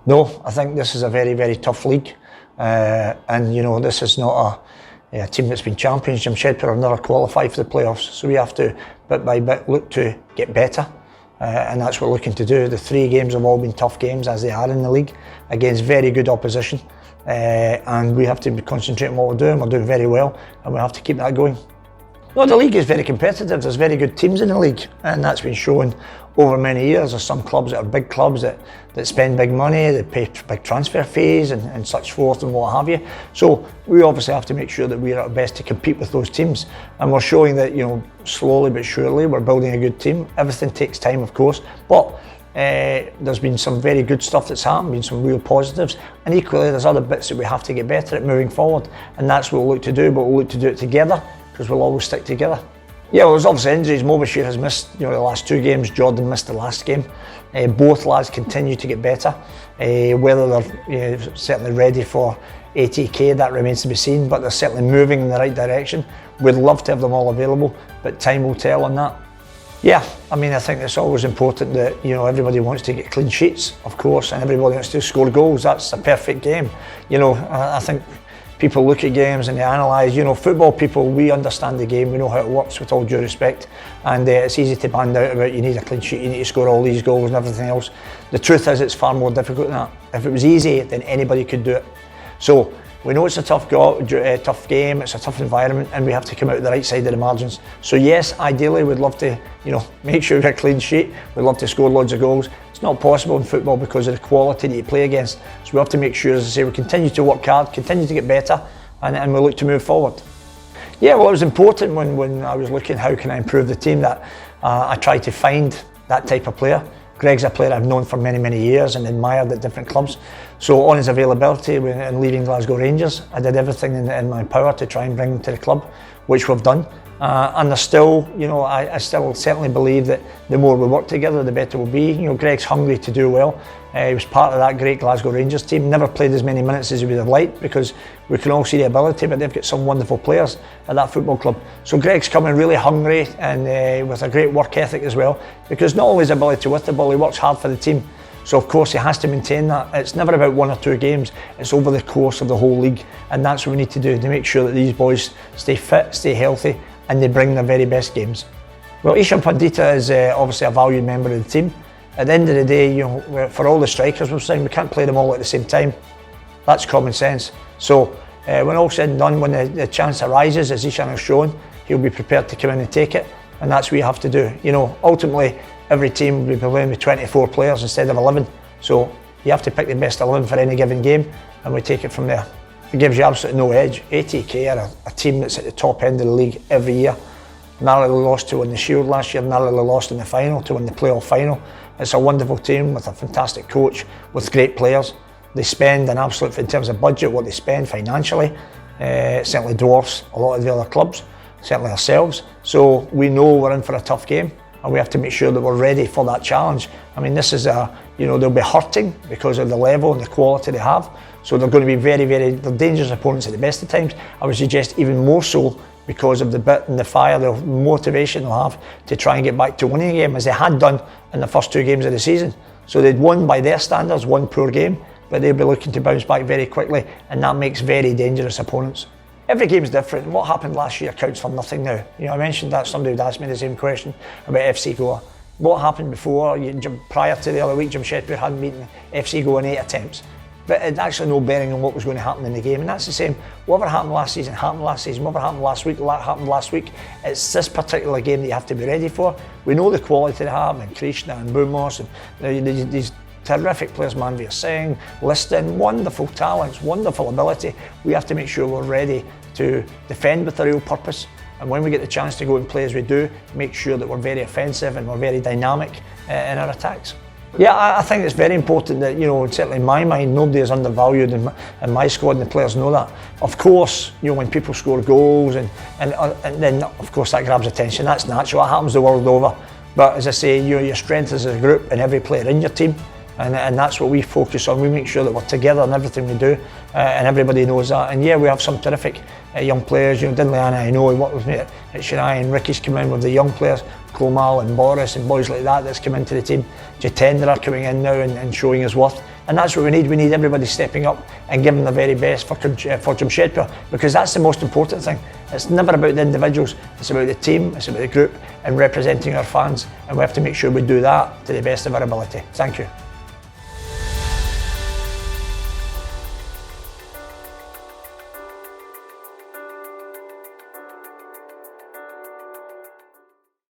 No, I think this is a very, very tough league. And, you know, this is not a team that's been champions. Jamshedpur have never qualified for the playoffs. So we have to, bit by bit, look to get better. And that's what we're looking to do. The 3 games have all been tough games, as they are in the league, against very good opposition. And we have to concentrate on what we're doing. We're doing very well, and we have to keep that going. No, the league is very competitive. There's very good teams in the league, and that's been shown over many years. There's some clubs that are big clubs that spend big money, they pay big transfer fees and such forth and what have you. So we obviously have to make sure that we're at our best to compete with those teams. And we're showing that, you know, slowly but surely we're building a good team. Everything takes time, of course, but there's been some very good stuff that's happened, been some real positives, and equally there's other bits that we have to get better at moving forward, and that's what we'll look to do, but we'll look to do it together, because we'll always stick together. Yeah, well, there's obviously injuries. Mobashir has missed, you know, the last 2 games. Jordan missed the last game. Both lads continue to get better. Whether they're certainly ready for ATK, that remains to be seen, but they're certainly moving in the right direction. We'd love to have them all available, but time will tell on that. Yeah, I mean, I think it's always important that, you know, everybody wants to get clean sheets, of course, and everybody wants to score goals. That's a perfect game. You know, I think people look at games and they analyse, you know, football people, we understand the game, we know how it works, with all due respect, and it's easy to band out about you need a clean sheet, you need to score all these goals and everything else. The truth is it's far more difficult than that. If it was easy, then anybody could do it. So we know it's a tough game, it's a tough environment, and we have to come out the right side of the margins. So yes, ideally we'd love to, you know, make sure we get a clean sheet, we'd love to score loads of goals. It's not possible in football because of the quality that you play against. So we have to make sure, as I say, we continue to work hard, continue to get better, and we look to move forward. Yeah, well, it was important when I was looking how can I improve the team that I tried to find that type of player. Greg's a player I've known for many, many years and admired at different clubs. So on his availability and leaving Glasgow Rangers, I did everything in my power to try and bring him to the club, which we've done. And there's still, you know, I still certainly believe that the more we work together, the better we'll be. You know, Greg's hungry to do well. He was part of that great Glasgow Rangers team. Never played as many minutes as he would have liked because we can all see the ability, but they've got some wonderful players at that football club. So Greg's coming really hungry and with a great work ethic as well, because not only his ability with the ball, he works hard for the team. So of course he has to maintain that. It's never about 1 or 2 games, it's over the course of the whole league, and that's what we need to do to make sure that these boys stay fit, stay healthy, and they bring their very best games. Well, Ishan Pandita is obviously a valued member of the team. At the end of the day, you know, for all the strikers we're saying, we can't play them all at the same time. That's common sense. So when all said and done, when the chance arises, as Ishan has shown, he'll be prepared to come in and take it, and that's what you have to do. You know, ultimately, every team will be playing with 24 players instead of 11. So you have to pick the best 11 for any given game, and we take it from there. It gives you absolutely no edge. ATK are a team that's at the top end of the league every year. Narrowly lost to win the Shield last year, narrowly lost in the final to win the playoff final. It's a wonderful team with a fantastic coach, with great players. They spend an absolute, in terms of budget, what they spend financially, certainly dwarfs a lot of the other clubs, certainly ourselves. So we know we're in for a tough game, and we have to make sure that we're ready for that challenge. I mean, this is you know, they'll be hurting because of the level and the quality they have. So they're going to be very, they're dangerous opponents at the best of times. I would suggest even more so because of the bit and the fire, the motivation they'll have to try and get back to winning a game, as they had done in the first 2 games of the season. So they'd won by their standards, 1 poor game, but they'll be looking to bounce back very quickly, and that makes very dangerous opponents. Every game's different. What happened last year counts for nothing now. You know, I mentioned that somebody would ask me the same question about FC Goa. What happened before? Prior to the other week, Jamshedpur hadn't beaten FC Goa in 8 attempts. But it had actually no bearing on what was going to happen in the game, and that's the same. Whatever happened last season happened last season. Whatever happened last week happened last week. It's this particular game that you have to be ready for. We know the quality they have, and Krishna and Boomos and these terrific players, Manveer Singh, Liston, wonderful talents, wonderful ability. We have to make sure we're ready to defend with a real purpose, and when we get the chance to go and play as we do, make sure that we're very offensive and we're very dynamic in our attacks. Yeah, I think it's very important that, you know, certainly in my mind, nobody is undervalued in my squad, and the players know that. Of course, you know, when people score goals and then of course that grabs attention, that's natural, that happens the world over. But as I say, you know, your strength is as a group and every player in your team, and that's what we focus on. We make sure that we're together in everything we do, and everybody knows that. And yeah, we have some terrific young players. You know, Dinliana, I know he worked with me at Chennai, and Ricky's come in with the young players, Komal and Boris and boys like that that's come into the team. Jitendra coming in now and showing his worth. And that's what we need. We need everybody stepping up and giving their very best for Jamshedpur, because that's the most important thing. It's never about the individuals, it's about the team, it's about the group and representing our fans, and we have to make sure we do that to the best of our ability. Thank you.